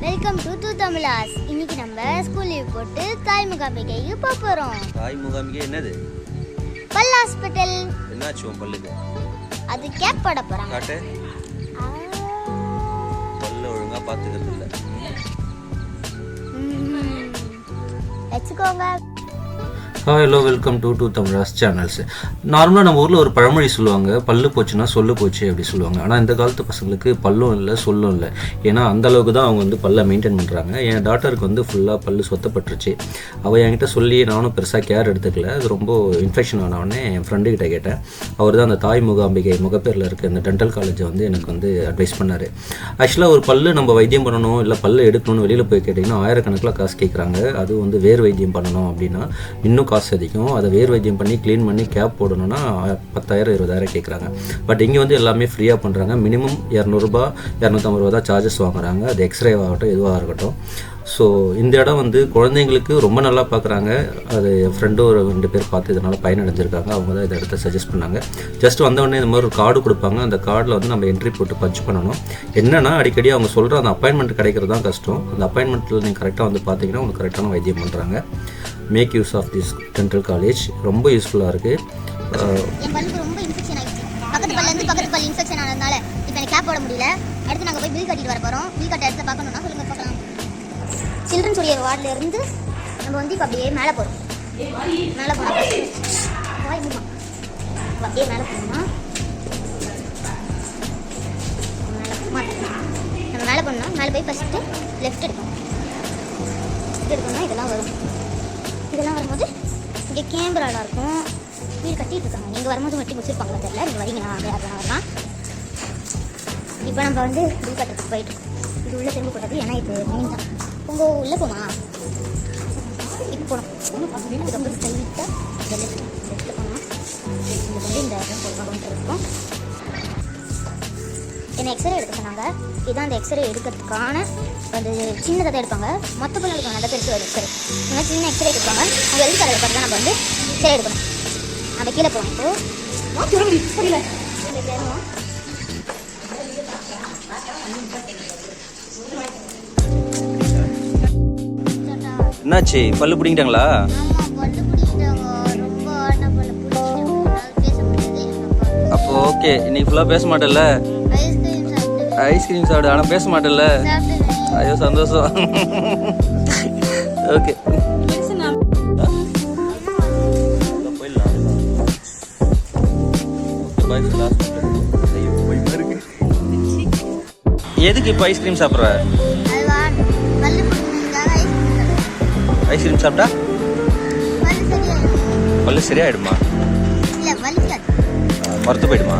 Welcome to Tamilas. இன்னைக்கு நம்ம school leave போட்டு தாய் முகாமிகைக்கு போறோம். தாய் முகாமிகை என்னது? பல் ஹாஸ்பிடல். என்னாச்சு உன் பல்லுக்கு? அது கேப் போட போறாங்க. காட்டு. பல்ல ஒழுங்கா பாத்துக்கிறது இல்ல. வெச்சுக்கோங்க. ஹலோ வெல்கம் டு தமிழாஸ் சேனல்ஸ். நார்மலாக நம்ம ஊரில் ஒரு பழமொழி சொல்லுவாங்க, பல்லு போச்சுன்னா சொல்லு போச்சு அப்படி சொல்லுவாங்க. ஆனால் இந்த காலத்து பசங்களுக்கு பல்லும் இல்லை சொல்லும் இல்லை. ஏன்னா அந்தளவுக்கு தான் அவங்க வந்து பல்லை மெயின்டைன் பண்ணுறாங்க. என் டாக்டருக்கு வந்து ஃபுல்லாக பல்லு சொத்தப்பட்டுருச்சு. அவள் என்கிட்ட சொல்லி நானும் பெருசாக கேர் எடுத்துக்கல. அது ரொம்ப இன்ஃபெக்ஷன் ஆனவுடனே என் ஃப்ரெண்டுக்கிட்ட கேட்டேன். அவர் தான் அந்த தாய் முகாம்பிகை முகப்பேரில் இருக்க இந்த டென்டல் காலேஜை வந்து எனக்கு வந்து அட்வைஸ் பண்ணார். ஆக்சுவலாக ஒரு பல்லு நம்ம வைத்தியம் பண்ணணும் இல்லை பல்லு எடுக்கணும்னு வெளியில் போய் கேட்டிங்கன்னா ஆயிரக்கணக்கில் காசு கேட்குறாங்க. அது வந்து வேறு வைத்தியம் பண்ணணும் அப்படின்னா இன்னும் காசு அதிகம். அதை வேர் வைத்தியம் பண்ணி க்ளீன் பண்ணி கேப் போடணும்னா 10,000-20,000 கேட்குறாங்க. பட் இங்கே வந்து எல்லாமே ஃப்ரீயாக பண்ணுறாங்க. மினிமம் 200 250 தான் சார்ஜஸ் வாங்குறாங்க. அது எக்ஸ்ரே ஆகட்டும் எதுவாக இருக்கட்டும். ஸோ இந்த இடம் வந்து குழந்தைங்களுக்கு ரொம்ப நல்லா பார்க்குறாங்க. அது என் ஃப்ரெண்டும் ஒரு 2 பேர் பார்த்து இதனால் பயனடைஞ்சிருக்காங்க. அவங்க தான் இதை இடத்த சஜஸ்ட் பண்ணாங்க. ஜஸ்ட் வந்தவொடனே இந்த மாதிரி ஒரு கார்டு கொடுப்பாங்க. அந்த கார்டில் வந்து நம்ம என்ட்ரி போட்டு பஞ்ச் பண்ணணும். என்னென்னா அடிக்கடி அவங்க சொல்கிற அந்த அப்பாயின்மெண்ட் கிடைக்கிறது தான் கஷ்டம். அந்த அப்பாயின்மெண்ட்டில் நீங்கள் கரெக்டாக வந்து பார்த்தீங்கன்னா உங்களுக்கு கரெக்டான வைத்தியம் பண்ணுறாங்க. Make use of this dental college. ரொம்ப யூஸ்ஃபுல்லாக இருக்குது. என் பல்லுக்கு ரொம்ப இன்ஃபெக்ஷன் ஆயிடுச்சு. பக்கத்து பல் இன்ஃபெக்ஷன் ஆனதுனால இப்போ எனக்கு கேப் போட முடியல. அடுத்து நாங்கள் போய் பில் கட்டிட்டு வர போகிறோம். பில் கட்ட இடத்துல பார்க்கணும்னா சொல்லுங்கள் பார்க்கலாம். சில்ட்ரன்ஸ் உடைய வார்டில் இருந்து நம்ம வந்து இப்போ அப்படியே மேலே போகிறோம். மேலே போனோம் அப்படியே மேலே போனோம்னா நம்ம மேலே போனோம்னா மேலே போய் ஃபஸ்ட்டு லெஃப்ட் எடுக்கணும். எடுக்கணும்னா இதெல்லாம் வரும். இதெல்லாம் வரும்போது இங்கே கேமராலாம் இருக்கும். வீடு கட்டிகிட்டு இருக்காங்க. நீங்கள் வரும்போது மட்டும் முடிச்சிருப்பாங்களா தெரியல. நீங்கள் வரீங்கன்னா அங்கே யார் வரலாம். இப்போ நம்ம வந்து பில் கட்டுறதுக்கு போயிட்டுருக்கோம். இது உள்ளே திரும்ப போட்டது ஏன்னா இது மெயின் தான். உங்கள் உள்ளே போமா இப்போ போனோம். அதுக்கப்புறம் ஸ்ட்ரைட்டாக லெஃப்ட்டில் போனோம். இது வந்து இந்த கொண்டு இருக்கோம். என்னை எக்ஸ்ரே எடுக்க சொன்னாங்க. இதுதான் அந்த எக்ஸ்ரே எடுக்கிறதுக்கான அது சின்னதாக தான் எடுப்பாங்க. மொத்த பொருள் எடுப்பாங்க. நல்லா பெருசு ஒரு எக்ஸ்ரே. இந்த மாதிரி சின்ன எக்ஸ்ரே எடுப்பாங்க. அவங்க எழுதி தரதை பார்த்து தான் நம்ம வந்து எக்ஸ்ரே எடுக்கணும். நம்ம கீழே போகணும். இப்போது என்னாச்சு? பல்லு பிடிங்கிட்டாங்களா? அப்போ ஓகே. இன்னைக்கு ஃபுல்லாக பேச மாட்டேல்ல? ஐஸ்கிரீம் சாப்பிடு. ஆனால் பேச மாட்டேல்ல? ஐயோ சந்தோஷம். ஓகே எதுக்கு இப்போ ஐஸ்கிரீம் சாப்பிட்ற? ஐஸ்கிரீம் சாப்பிட்டா பல்லு சரியாயிடுமா? மறுத்து போயிடுமா?